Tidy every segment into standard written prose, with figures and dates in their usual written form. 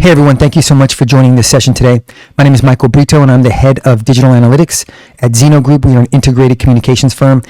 Hey everyone, thank you so much for joining this session today. My name is Michael Brito and I'm the head of digital analytics at Hexnode Group. We are an integrated communications firm.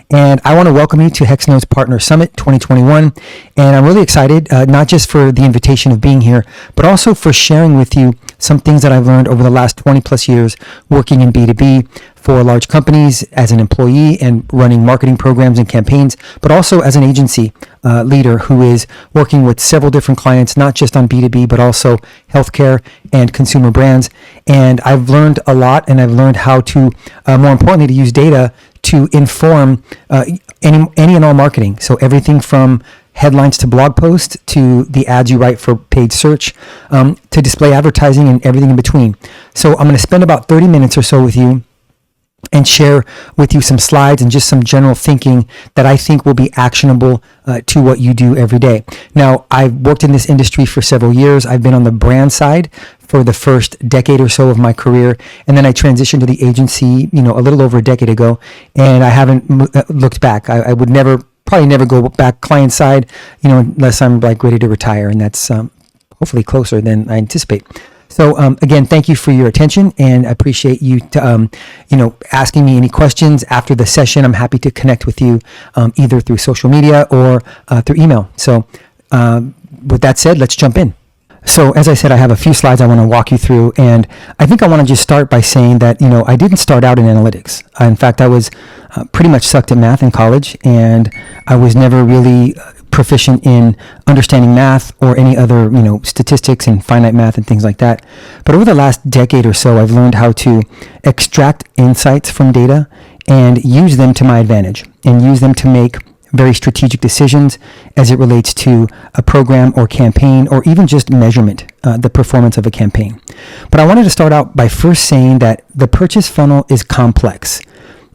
And I want to welcome you to Hexnode Partner Summit 2021. And I'm really excited, not just for the invitation of being here, but also for sharing with you some things that I've learned over the last 20 plus years working in B2B for large companies as an employee and running marketing programs and campaigns, but also as an agency leader who is working with several different clients, not just on B2B, but also healthcare and consumer brands. And I've learned a lot, and I've learned how to, more importantly, to use data to inform any and all marketing. So everything from headlines to blog posts to the ads you write for paid search to display advertising and everything in between. So I'm going to spend about 30 minutes or so with you and share with you some slides and just some general thinking that I think will be actionable to what you do every day. Now, I've worked in this industry for several years. I've been on the brand side for the first decade or so of my career, and then I transitioned to the agency, a little over a decade ago, and I haven't looked back. I would probably never go back client side, unless I'm like ready to retire, and that's hopefully closer than I anticipate. So again, thank you for your attention, and I appreciate you asking me any questions after the session. I'm happy to connect with you either through social media or through email. So with that said, let's jump in. So as I said, I have a few slides I want to walk you through, and I think I want to just start by saying that, I didn't start out in analytics. In fact, I was pretty much sucked at math in college, and I was never really proficient in understanding math or any other, statistics and finite math and things like that. But over the last decade or so, I've learned how to extract insights from data and use them to my advantage and use them to make very strategic decisions as it relates to a program or campaign or even just measurement, the performance of a campaign. But I wanted to start out by first saying that the purchase funnel is complex.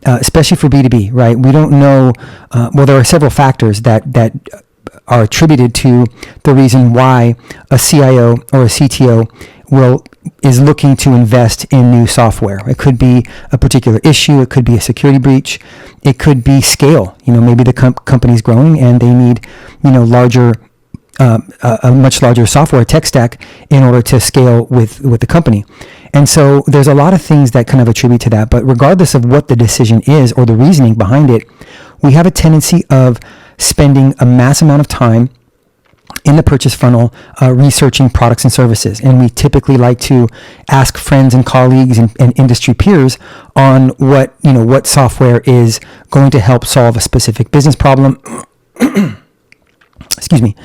Especially for B2B, right? We don't know, there are several factors that are attributed to the reason why a CIO or a CTO is looking to invest in new software. It could be a particular issue, it could be a security breach, it could be scale. Maybe the company's growing and they need, a much larger software tech stack in order to scale with the company. And so there's a lot of things that kind of attribute to that, but regardless of what the decision is or the reasoning behind it, we have a tendency of spending a mass amount of time in the purchase funnel researching products and services. And we typically like to ask friends and colleagues and industry peers on what software is going to help solve a specific business problem. Excuse me.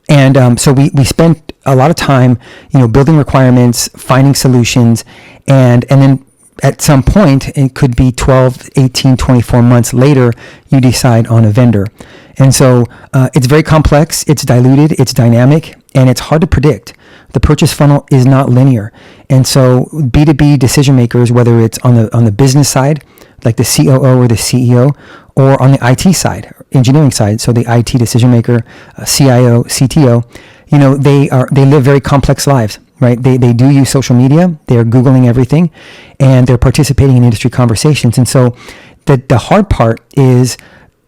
And so we spent a lot of time, building requirements, finding solutions, and then at some point, it could be 12, 18, 24 months later, you decide on a vendor. And so it's very complex, it's diluted, it's dynamic, and it's hard to predict. The purchase funnel is not linear. And so B2B decision makers, whether it's on the business side, like the COO or the CEO, or on the IT side, engineering side, so the IT decision maker, CIO, CTO, they live very complex lives, right? They do use social media, they're Googling everything, and they're participating in industry conversations. And so the hard part is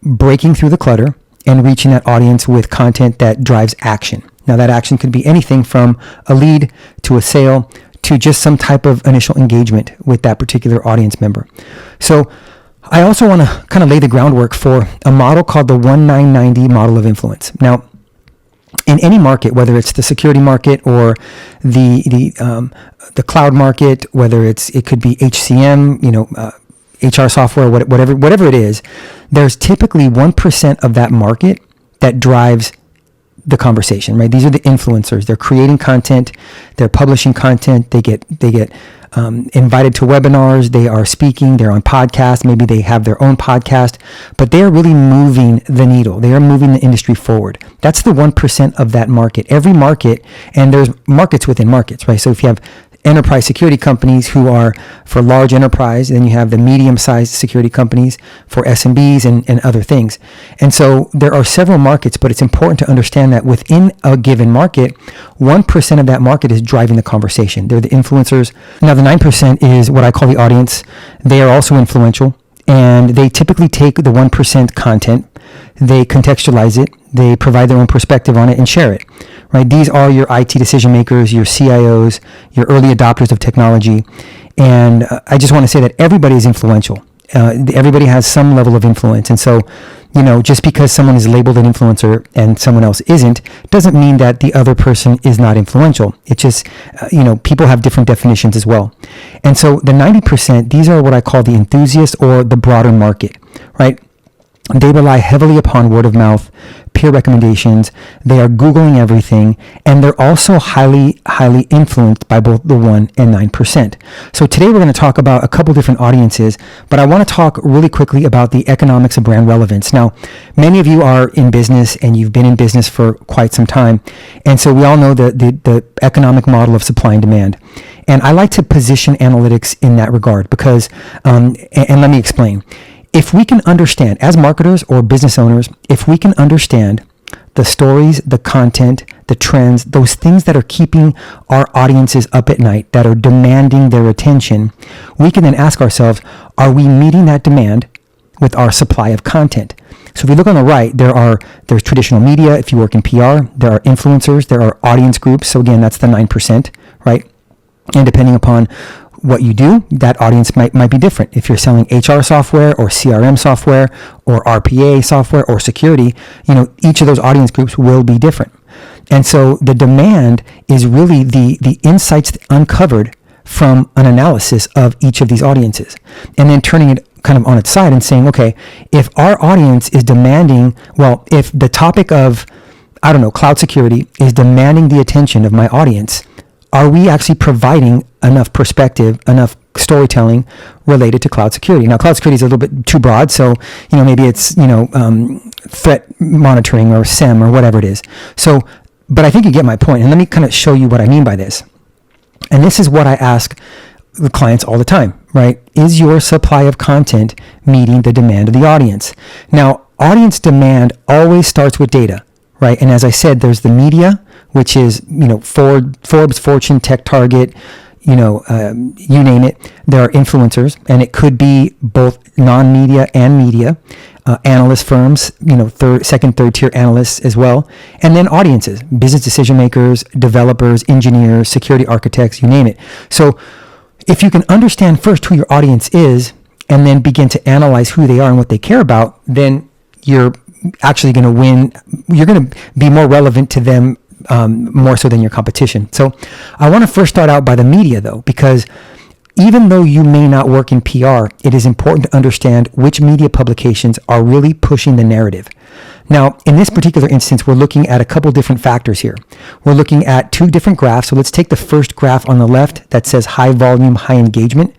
breaking through the clutter and reaching that audience with content that drives action. Now that action could be anything from a lead to a sale to just some type of initial engagement with that particular audience member. So I also want to kind of lay the groundwork for a model called the 1990 model of influence. Now, in any market, whether it's the security market or the cloud market, whether it could be HCM, HR software, whatever it is, there's typically 1% of that market that drives the conversation, right? These are the influencers. They're creating content, they're publishing content, they get invited to webinars, they are speaking, they're on podcasts, maybe they have their own podcast, but they're really moving the needle. They are moving the industry forward. That's the 1% of that market. Every market, and there's markets within markets, right? So if you have enterprise security companies who are for large enterprise, and then you have the medium-sized security companies for SMBs and other things. And so there are several markets, but it's important to understand that within a given market, 1% of that market is driving the conversation. They're the influencers. Now the 9% is what I call the audience. They are also influential, and they typically take the 1% content, they contextualize it, they provide their own perspective on it and share it, right? These are your IT decision makers, your CIOs, your early adopters of technology. And I just want to say that everybody is influential. Everybody has some level of influence. And so, just because someone is labeled an influencer and someone else isn't, doesn't mean that the other person is not influential. It's just, people have different definitions as well. And so the 90%, these are what I call the enthusiast or the broader market, right? They rely heavily upon word of mouth, peer recommendations. They are Googling everything, and they're also highly, highly influenced by both the 1% and 9%. So today we're going to talk about a couple different audiences, but I want to talk really quickly about the economics of brand relevance. Now, many of you are in business and you've been in business for quite some time. And so we all know the economic model of supply and demand. And I like to position analytics in that regard because, and let me explain. If we can understand, as marketers or business owners, if we can understand the stories, the content, the trends, those things that are keeping our audiences up at night, that are demanding their attention, we can then ask ourselves, are we meeting that demand with our supply of content? So if you look on the right, there's traditional media. If you work in PR, there are influencers, there are audience groups. So again, that's the 9%, right? And depending upon what you do, that audience might be different. If you're selling HR software or CRM software or RPA software or security, each of those audience groups will be different. And so the demand is really the insights uncovered from an analysis of each of these audiences, and then turning it kind of on its side and saying, okay, if our audience is demanding, if the topic of, cloud security is demanding the attention of my audience, are we actually providing enough perspective, enough storytelling related to cloud security? Now, cloud security is a little bit too broad, so maybe it's threat monitoring or SIEM or whatever it is. So, but I think you get my point, and let me kind of show you what I mean by this. And this is what I ask the clients all the time, right? Is your supply of content meeting the demand of the audience? Now, audience demand always starts with data, right? And as I said, there's the media, which is, Forbes, Fortune, Tech Target, you name it. There are influencers, and it could be both non-media and media, analyst firms, second, third tier analysts as well. And then audiences, business decision makers, developers, engineers, security architects, you name it. So if you can understand first who your audience is, and then begin to analyze who they are and what they care about, then you're actually going to win. You're going to be more relevant to them more so than your competition. So I want to first start out by the media, though, because even though you may not work in PR, it is important to understand which media publications are really pushing the narrative. Now, in this particular instance, we're looking at a couple different factors here. We're looking at two different graphs. So let's take the first graph on the left that says high volume, high engagement.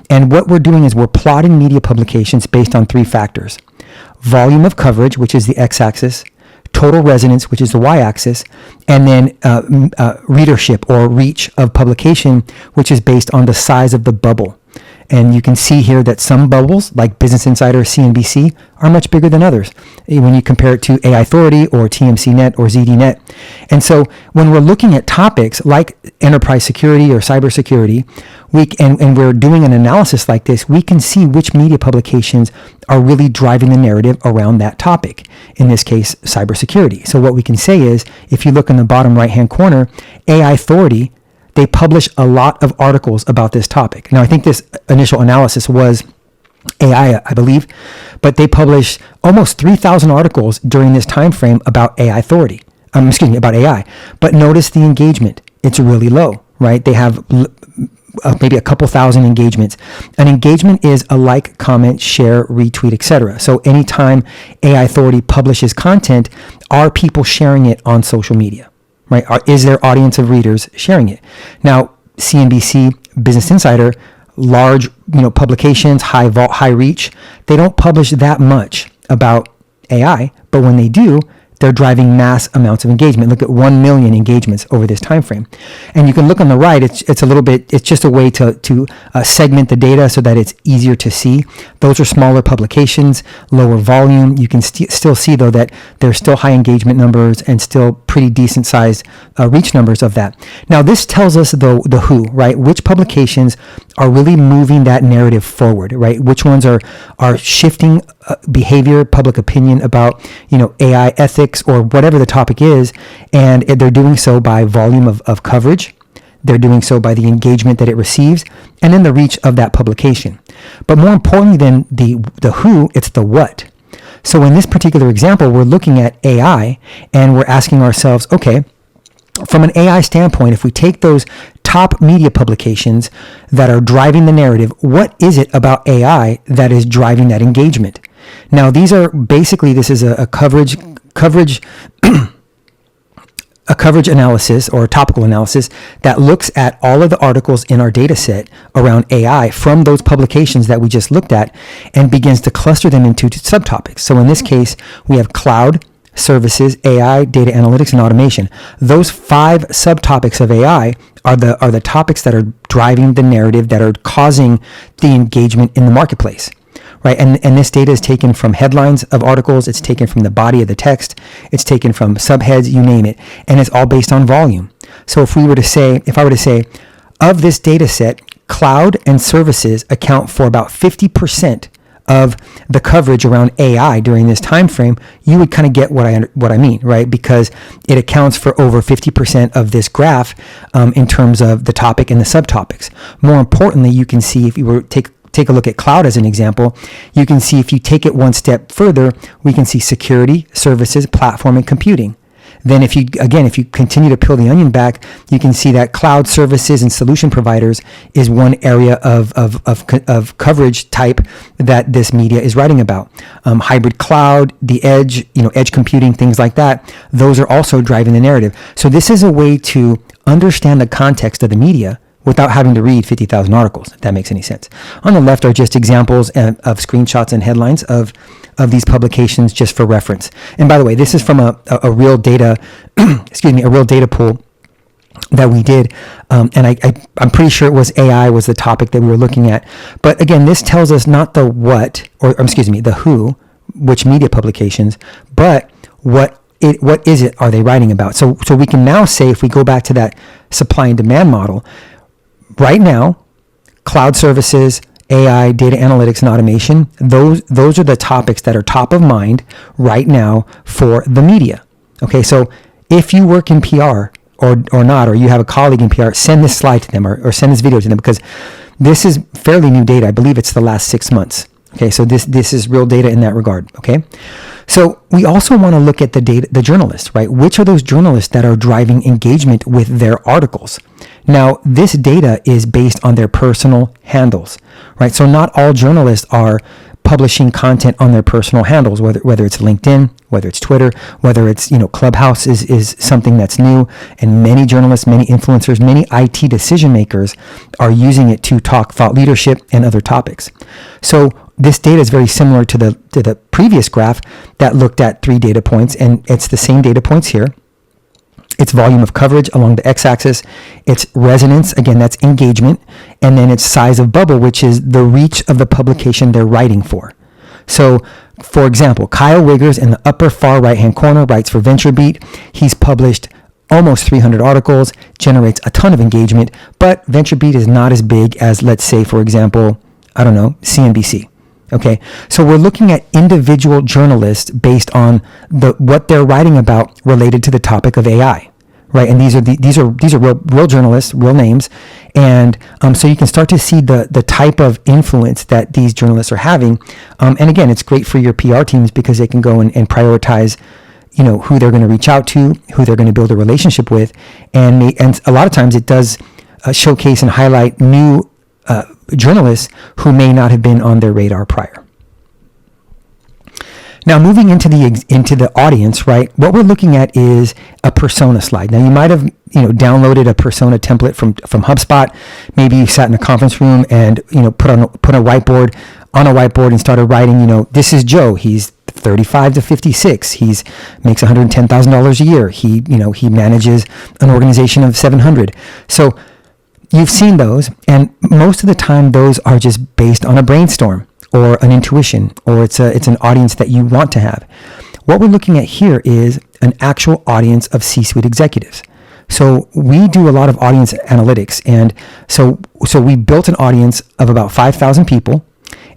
And what we're doing is we're plotting media publications based on three factors: volume of coverage, which is the x-axis, total resonance, which is the y-axis, and then readership or reach of publication, which is based on the size of the bubble. And you can see here that some bubbles, like Business Insider, CNBC, are much bigger than others when you compare it to AI Authority or TMCnet or ZDNet. And so when we're looking at topics like enterprise security or cybersecurity, and we're doing an analysis like this, we can see which media publications are really driving the narrative around that topic. In this case, cybersecurity. So what we can say is, if you look in the bottom right-hand corner, AI Authority, they publish a lot of articles about this topic. Now, I think this initial analysis was AI, I believe, but they published almost 3,000 articles during this time frame about AI Authority. About AI. But notice the engagement. It's really low, right? They have maybe a couple thousand engagements. An engagement is a like, comment, share, retweet, etc. So anytime AI Authority publishes content, are people sharing it on social media? Right? Is their audience of readers sharing it? Now, CNBC, Business Insider, large, publications, high reach, they don't publish that much about AI, but when they do, they're driving mass amounts of engagement. Look at 1 million engagements over this time frame. And you can look on the right, it's a little bit, it's just a way to segment the data so that it's easier to see. Those are smaller publications, lower volume. You can still see, though, that there's still high engagement numbers and still pretty decent sized reach numbers of that. Now, this tells us the who, right? Which publications are really moving that narrative forward, right? Which ones are shifting behavior, public opinion about, AI ethics, analytics or whatever the topic is, and they're doing so by volume of coverage. They're doing so by the engagement that it receives, and then the reach of that publication. But more importantly than the who, it's the what. So in this particular example, we're looking at AI, and we're asking ourselves, okay, from an AI standpoint, if we take those top media publications that are driving the narrative, what is it about AI that is driving that engagement? Now, these are basically, this is a coverage a coverage analysis or a topical analysis that looks at all of the articles in our data set around AI from those publications that we just looked at and begins to cluster them into subtopics. So in this case, we have cloud, services, AI, data analytics, and automation. Those 5 subtopics of AI are the topics that are driving the narrative, that are causing the engagement in the marketplace. Right, and this data is taken from headlines of articles, it's taken from the body of the text, it's taken from subheads, you name it, and it's all based on volume. So if I were to say, of this data set, cloud and services account for about 50% of the coverage around AI during this time frame, you would kind of get what I mean, right? Because it accounts for over 50% of this graph in terms of the topic and the subtopics. More importantly, you can see, if you were to take a look at cloud as an example, you can see if you take it one step further, we can see security, services, platform, and computing. Then if you continue to peel the onion back, you can see that cloud services and solution providers is one area of coverage type that this media is writing about. Hybrid cloud, the edge, edge computing, things like that, those are also driving the narrative. So this is a way to understand the context of the media without having to read 50,000 articles, if that makes any sense. On the left are just examples of screenshots and headlines of these publications just for reference. And by the way, this is from a real data, a real data pool that we did. And I'm pretty sure it was AI was the topic that we were looking at. But again, this tells us not the what, the who, which media publications, but what is it are they writing about? So we can now say, if we go back to that supply and demand model, right now, cloud services, AI, data analytics, and automation, those are the topics that are top of mind right now for the media. Okay, so if you work in PR or not, or you have a colleague in PR, send this slide to them or send this video to them, because this is fairly new data. I believe it's the last 6 months. Okay, so this is real data in that regard. Okay, so we also want to look at the data, the journalists, right? Which are those journalists that are driving engagement with their articles? Now, this data is based on their personal handles, right? So not all journalists are publishing content on their personal handles, whether it's LinkedIn, whether it's Twitter, whether it's, Clubhouse is something that's new, and many journalists, many influencers, many IT decision makers are using it to talk thought leadership and other topics. So this data is very similar to the previous graph that looked at 3 data points, and it's the same data points here. It's volume of coverage along the x-axis, it's resonance, again, that's engagement, and then it's size of bubble, which is the reach of the publication they're writing for. So, for example, Kyle Wiggers in the upper far right-hand corner writes for VentureBeat. He's published almost 300 articles, generates a ton of engagement, but VentureBeat is not as big as, let's say, for example, CNBC. Okay, so we're looking at individual journalists based on what they're writing about related to the topic of AI, right? And these are real journalists, real names, and so you can start to see the type of influence that these journalists are having. And again, it's great for your PR teams because they can go and prioritize, who they're going to reach out to, who they're going to build a relationship with, and a lot of times it does showcase and highlight new journalists who may not have been on their radar prior. Now, moving into the audience, right? What we're looking at is a persona slide. Now, you might have downloaded a persona template from HubSpot. Maybe you sat in a conference room and put a whiteboard and started writing. This is Joe. He's 35 to 56. He makes $110,000 a year. He manages an organization of 700. So you've seen those, and most of the time those are just based on a brainstorm or an intuition, or it's an audience that you want to have. What we're looking at here is an actual audience of C-suite executives. So we do a lot of audience analytics, and so we built an audience of about 5,000 people,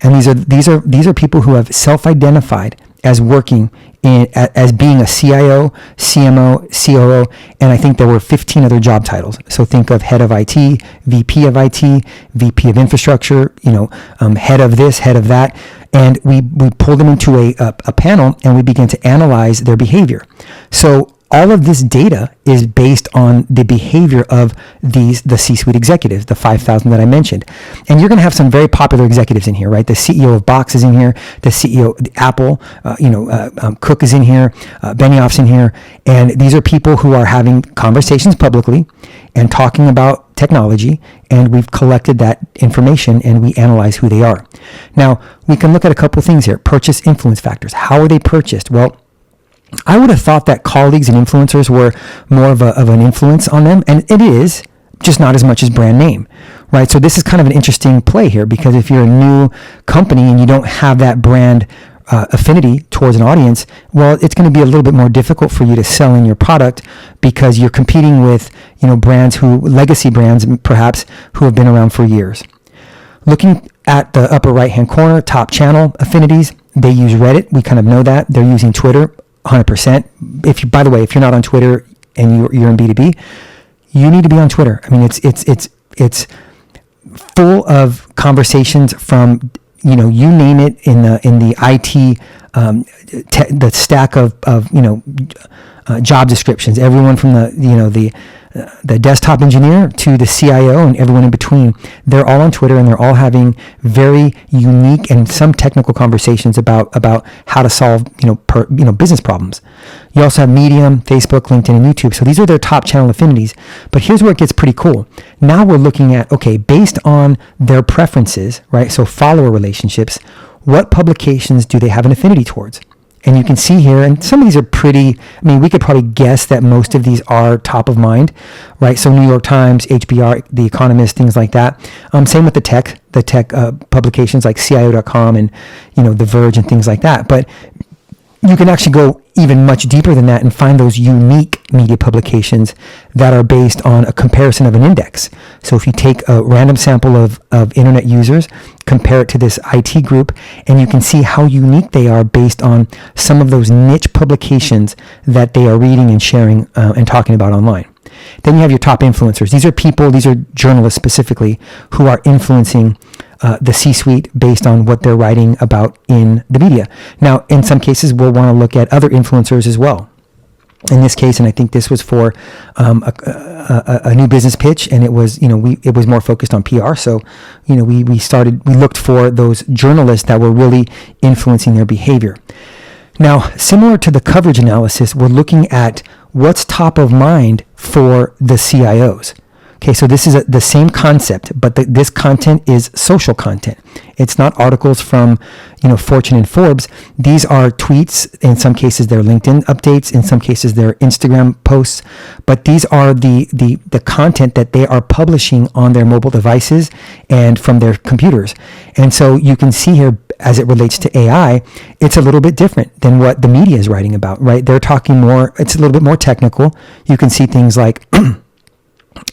and these are people who have self-identified as working as being a CIO, CMO, COO, and I think there were 15 other job titles. So think of head of IT, VP of IT, VP of infrastructure, head of this, head of that. And we pulled them into a panel, and we began to analyze their behavior. So all of this data is based on the behavior of the C-suite executives, the 5,000 that I mentioned. And you're going to have some very popular executives in here, right? The CEO of Box is in here. The CEO of Apple, Cook is in here. Benioff's in here. And these are people who are having conversations publicly and talking about technology. And we've collected that information and we analyze who they are. Now, we can look at a couple things here. Purchase influence factors. How are they purchased? Well, I would have thought that colleagues and influencers were more of an influence on them, and it is, just not as much as brand name, right? So this is kind of an interesting play here, because if you're a new company and you don't have that brand affinity towards an audience, well, it's going to be a little bit more difficult for you to sell in your product, because you're competing with, brands legacy brands perhaps, who have been around for years. Looking at the upper right-hand corner, top channel affinities, they use Reddit. We kind of know that. They're using Twitter. 100%. By the way, if you're not on Twitter and you're in B2B, you need to be on Twitter. I mean, it's full of conversations from, you name it in the IT, the stack of job descriptions. Everyone from the desktop engineer to the CIO and everyone in between, they're all on Twitter, and they're all having very unique and some technical conversations about how to solve business problems. You also have Medium, Facebook, LinkedIn, and YouTube. So these are their top channel affinities. But here's where it gets pretty cool. Now we're looking at, okay, based on their preferences, right? So follower relationships, what publications do they have an affinity towards? And you can see here, and some of these are pretty, we could probably guess that most of these are top of mind, right? So New York Times, HBR, The Economist, things like that. Same with the tech publications like CIO.com and, The Verge and things like that. But you can actually go even much deeper than that and find those unique media publications that are based on a comparison of an index. So if you take a random sample of internet users, compare it to this IT group, and you can see how unique they are based on some of those niche publications that they are reading and sharing and talking about online. Then you have your top influencers. These are journalists specifically, who are influencing the C-suite based on what they're writing about in the media. Now, in some cases, we'll want to look at other influencers as well. In this case, and I think this was for a new business pitch, and it was, it was more focused on PR. So, we looked for those journalists that were really influencing their behavior. Now, similar to the coverage analysis, we're looking at what's top of mind for the CIOs. Okay, so this is the same concept, but this content is social content. It's not articles from, Fortune and Forbes. These are tweets. In some cases, they're LinkedIn updates. In some cases, they're Instagram posts. But these are the content that they are publishing on their mobile devices and from their computers. And so you can see here, as it relates to AI, it's a little bit different than what the media is writing about, right? They're talking more, it's a little bit more technical. You can see things like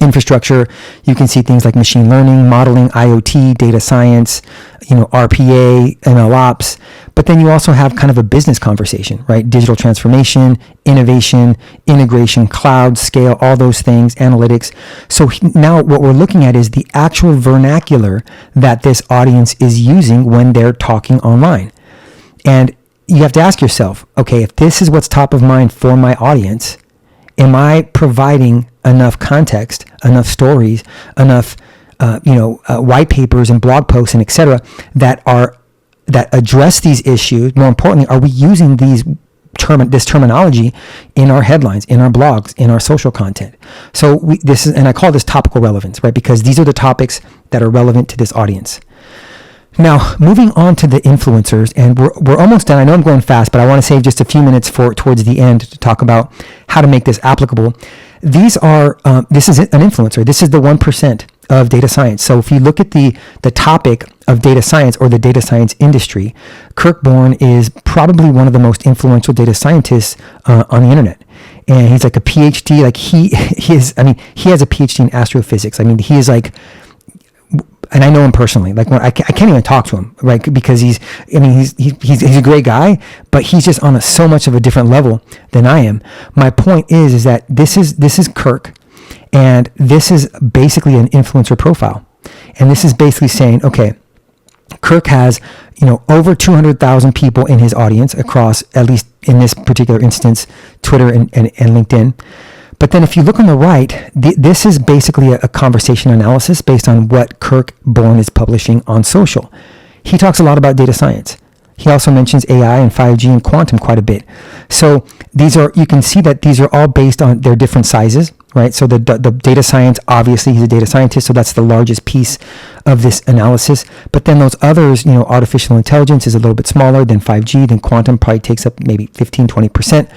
infrastructure. You can see things like machine learning, modeling, IoT, data science, RPA, ML ops. But then you also have kind of a business conversation, right? Digital transformation, innovation, integration, cloud, scale, all those things, analytics. So now what we're looking at is the actual vernacular that this audience is using when they're talking online. And you have to ask yourself, okay, if this is what's top of mind for my audience, am I providing enough context, enough stories, enough, white papers and blog posts and etc. that address these issues? More importantly, are we using this terminology in our headlines, in our blogs, in our social content? So and I call this topical relevance, right? Because these are the topics that are relevant to this audience. Now, moving on to the influencers, and we're almost done. I know I'm going fast, but I want to save just a few minutes towards the end to talk about how to make this applicable. This is an influencer. This is the 1% of data science. So if you look at the topic of data science or the data science industry, Kirk Bourne is probably one of the most influential data scientists on the internet. And he's like a PhD. Like he has a PhD in astrophysics. He is like, and I know him personally. Like when I can't even talk to him, right? Because he's a great guy, but he's just on so much of a different level than I am. My point is that this is Kirk, and this is basically an influencer profile, and this is basically saying, okay, Kirk has, over 200,000 people in his audience across, at least in this particular instance, Twitter and LinkedIn. But then if you look on the right, this is basically a conversation analysis based on what Kirk Bourne is publishing on social. He talks a lot about data science. He also mentions AI and 5G and quantum quite a bit. So you can see that these are all based on their different sizes, right? So the data science, obviously he's a data scientist, so that's the largest piece of this analysis. But then those others, artificial intelligence is a little bit smaller than 5G, then quantum probably takes up maybe 15, 20%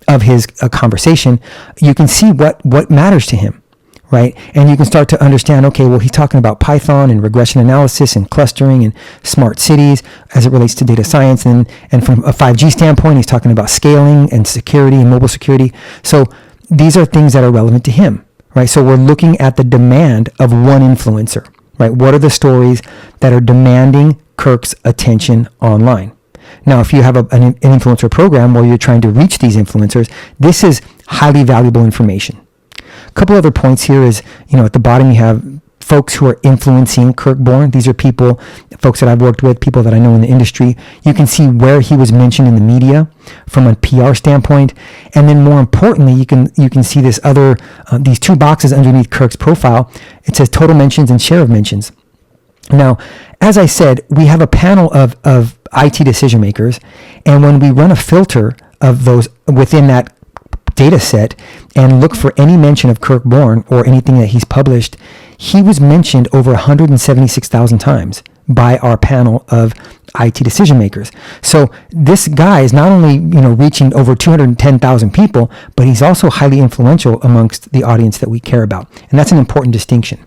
of his conversation. You can see what matters to him, right? And you can start to understand, okay, well, he's talking about Python and regression analysis and clustering and smart cities as it relates to data science. And from a 5G standpoint, he's talking about scaling and security and mobile security. So these are things that are relevant to him, right? So we're looking at the demand of one influencer, right? What are the stories that are demanding Kirk's attention online? Now, if you have an influencer program where you're trying to reach these influencers, this is highly valuable information. A couple other points here is, at the bottom you have folks who are influencing Kirk Bourne. These are folks that I've worked with, people that I know in the industry. You can see where he was mentioned in the media from a PR standpoint. And then more importantly, you can see this other, these two boxes underneath Kirk's profile. It says total mentions and share of mentions. Now, as I said, we have a panel of IT decision makers. And when we run a filter of those within that data set and look for any mention of Kirk Bourne or anything that he's published, he was mentioned over 176,000 times by our panel of IT decision makers. So this guy is not only reaching over 210,000 people, but he's also highly influential amongst the audience that we care about, and that's an important distinction.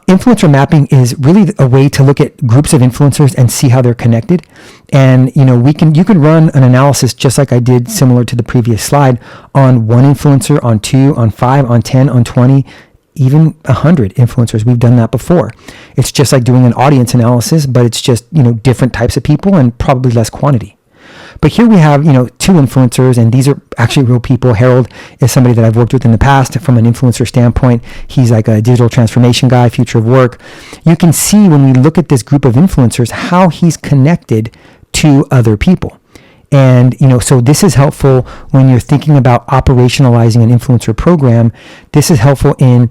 Influencer mapping is really a way to look at groups of influencers and see how they're connected. And you can run an analysis just like I did, similar to the previous slide, on one influencer, on 2, on 5, on 10, on 20, even 100 influencers. We've done that before. It's just like doing an audience analysis, but it's just different types of people and probably less quantity. But here we have, 2 influencers, and these are actually real people. Harold is somebody that I've worked with in the past from an influencer standpoint. He's like a digital transformation guy, future of work. You can see when we look at this group of influencers, how he's connected to other people. And, so this is helpful when you're thinking about operationalizing an influencer program. This is helpful in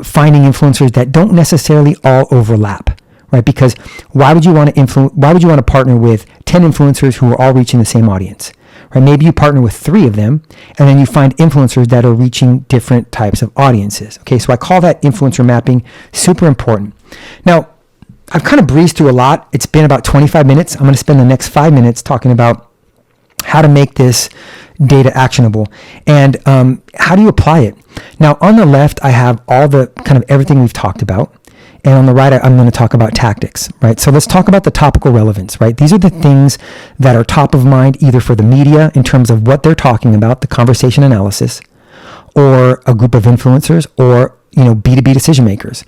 finding influencers that don't necessarily all overlap. Right? Because why would you want to partner with 10 influencers who are all reaching the same audience? Right? Maybe you partner with 3 of them, and then you find influencers that are reaching different types of audiences. Okay, so I call that influencer mapping. Super important. Now, I've kind of breezed through a lot. It's been about 25 minutes. I'm going to spend the next 5 minutes talking about how to make this data actionable and how do you apply it. Now, on the left, I have all the kind of everything we've talked about. And on the right, I'm going to talk about tactics, right? So let's talk about the topical relevance, right? These are the things that are top of mind either for the media in terms of what they're talking about, the conversation analysis, or a group of influencers, or, B2B decision makers.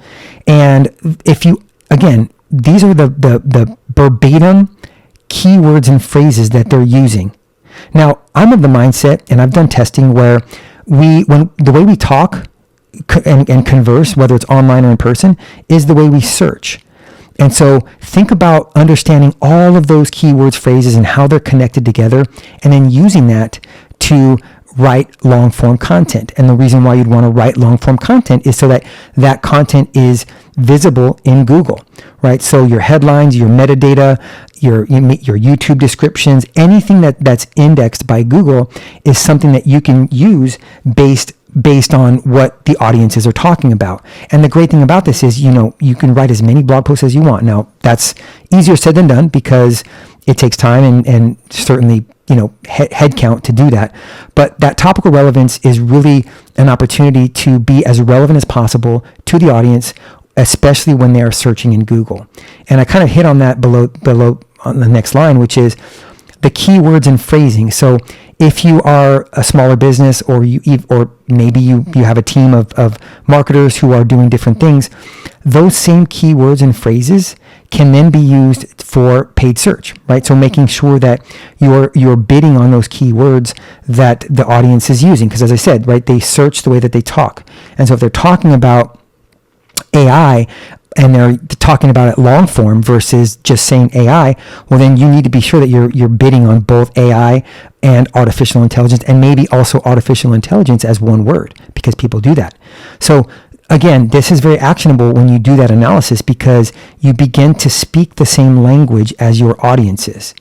And these are the verbatim keywords and phrases that they're using. Now, I'm of the mindset, and I've done testing where the way we talk and converse, whether it's online or in person, is the way we search. And so think about understanding all of those keywords, phrases, and how they're connected together, and then using that to write long-form content. And the reason why you'd want to write long-form content is so that that content is visible in Google, right? So your headlines, your metadata, your YouTube descriptions, anything that's indexed by Google is something that you can use based on what the audiences are talking about. And the great thing about this is, you can write as many blog posts as you want. Now, that's easier said than done because it takes time and certainly, head count to do that. But that topical relevance is really an opportunity to be as relevant as possible to the audience, especially when they are searching in Google. And I kind of hit on that below on the next line, which is the keywords and phrasing. So if you are a smaller business, or maybe you have a team of marketers who are doing different things, those same keywords and phrases can then be used for paid search, right? So making sure that you're bidding on those keywords that the audience is using, because as I said, right, they search the way that they talk. And so if they're talking about AI and they're talking about it long form versus just saying AI, well, then you need to be sure that you're bidding on both AI and artificial intelligence, and maybe also artificial intelligence as one word, because people do that. So again, this is very actionable when you do that analysis, because you begin to speak the same language as your audiences,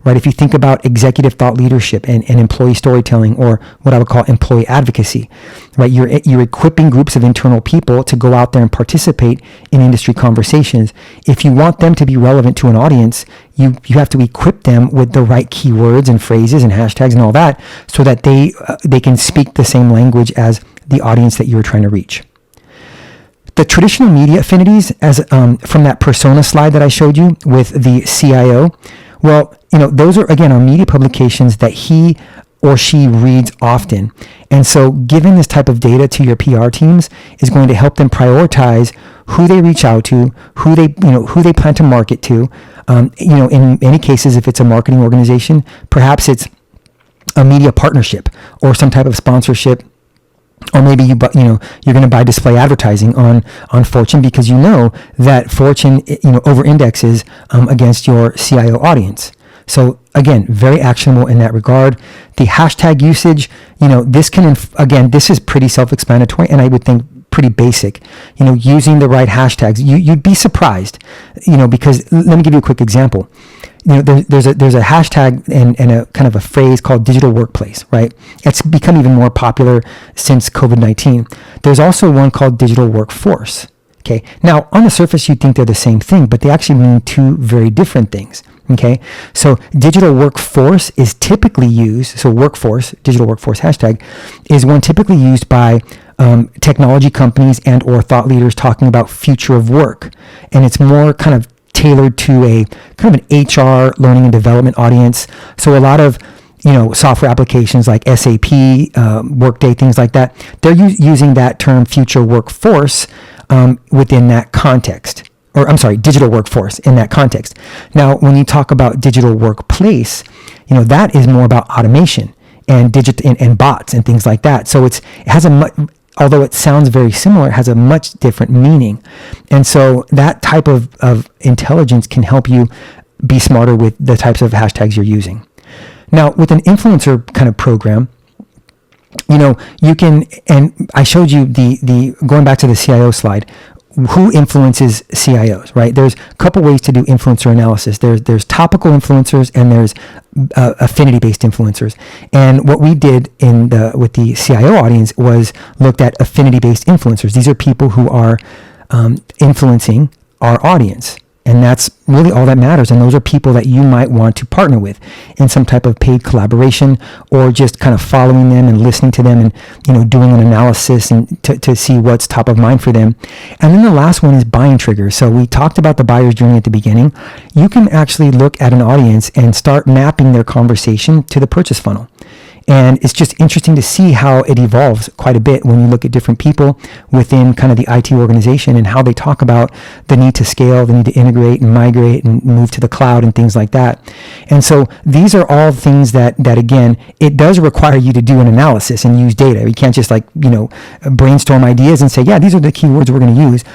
right? If you think about executive thought leadership and employee storytelling, or what I would call employee advocacy, right? You're equipping groups of internal people to go out there and participate in industry conversations. If you want them to be relevant to an audience, you have to equip them with the right keywords and phrases and hashtags and all that, so that they can speak the same language as the audience that you're trying to reach. The traditional media affinities, as from that persona slide that I showed you with the CIO, well, those are media publications that he or she reads often. And so giving this type of data to your PR teams is going to help them prioritize who they reach out to, who they plan to market to. In many cases, if it's a marketing organization, perhaps it's a media partnership or some type of sponsorship. Or maybe you're going to buy display advertising on Fortune, because you know that Fortune over indexes against your CIO audience. So again, very actionable in that regard. The hashtag usage, this is pretty self-explanatory, and I would think pretty basic. Using the right hashtags, you'd be surprised. Because let me give you a quick example. There's a hashtag and a kind of a phrase called digital workplace, right? It's become even more popular since COVID-19. There's also one called digital workforce. Okay. Now, on the surface, you'd think they're the same thing, but they actually mean two very different things. Okay. So digital workforce is typically used. So digital workforce hashtag is one typically used by technology companies and or thought leaders talking about future of work. And it's more kind of tailored to a kind of an HR learning and development audience. So a lot of software applications like SAP, Workday, things like that, they're using that term future workforce within that context. Or I'm sorry, digital workforce in that context. Now, when you talk about digital workplace, that is more about automation and and bots and things like that. So it has although it sounds very similar, it has a much different meaning. And so that type of intelligence can help you be smarter with the types of hashtags you're using. Now, with an influencer kind of program, you can, and I showed you the going back to the CIO slide, who influences CIOs, right? There's a couple ways to do influencer analysis. There's topical influencers and there's affinity-based influencers. And what we did with the CIO audience was looked at affinity-based influencers. These are people who are influencing our audience. And that's really all that matters. And those are people that you might want to partner with in some type of paid collaboration, or just kind of following them and listening to them and, doing an analysis and to see what's top of mind for them. And then the last one is buying triggers. So we talked about the buyer's journey at the beginning. You can actually look at an audience and start mapping their conversation to the purchase funnel. And it's just interesting to see how it evolves quite a bit when you look at different people within kind of the IT organization and how they talk about the need to scale, the need to integrate and migrate and move to the cloud and things like that. And so these are all things that again, it does require you to do an analysis and use data. You can't just brainstorm ideas and say, yeah, these are the keywords we're going to use.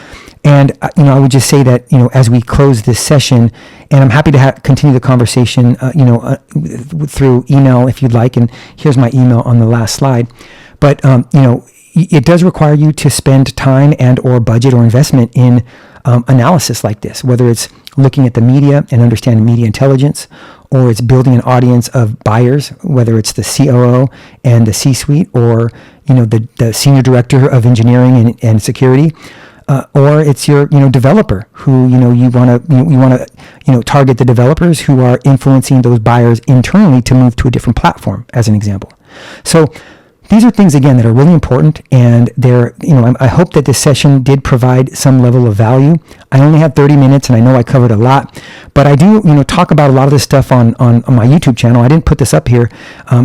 And, I would just say that, as we close this session, and I'm happy to continue the conversation, through email if you'd like. And here's my email on the last slide. But, it does require you to spend time and or budget or investment in analysis like this, whether it's looking at the media and understanding media intelligence, or it's building an audience of buyers, whether it's the COO and the C-suite, or, the senior director of engineering and security. Or it's your, developer who, you want to target the developers who are influencing those buyers internally to move to a different platform, as an example. So these are things, again, that are really important, and I hope that this session did provide some level of value. I only had 30 minutes, and I know I covered a lot, but I do, talk about a lot of this stuff on my YouTube channel. I didn't put this up here,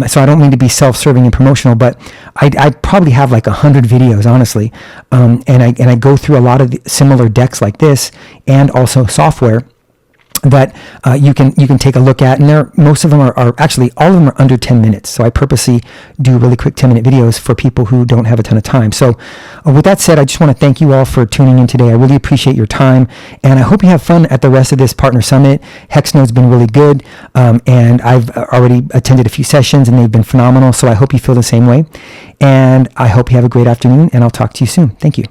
so I don't mean to be self-serving and promotional, but I probably have like 100 videos, honestly, and I go through a lot of similar decks like this, and also software that you can take a look at, and most of them are actually, all of them are under 10 minutes. So I purposely do really quick 10-minute videos for people who don't have a ton of time. So with that said, I just want to thank you all for tuning in today. I really appreciate your time, and I hope you have fun at the rest of this Partner Summit. Hexnode's been really good, and I've already attended a few sessions, and they've been phenomenal. So I hope you feel the same way, and I hope you have a great afternoon, and I'll talk to you soon. Thank you.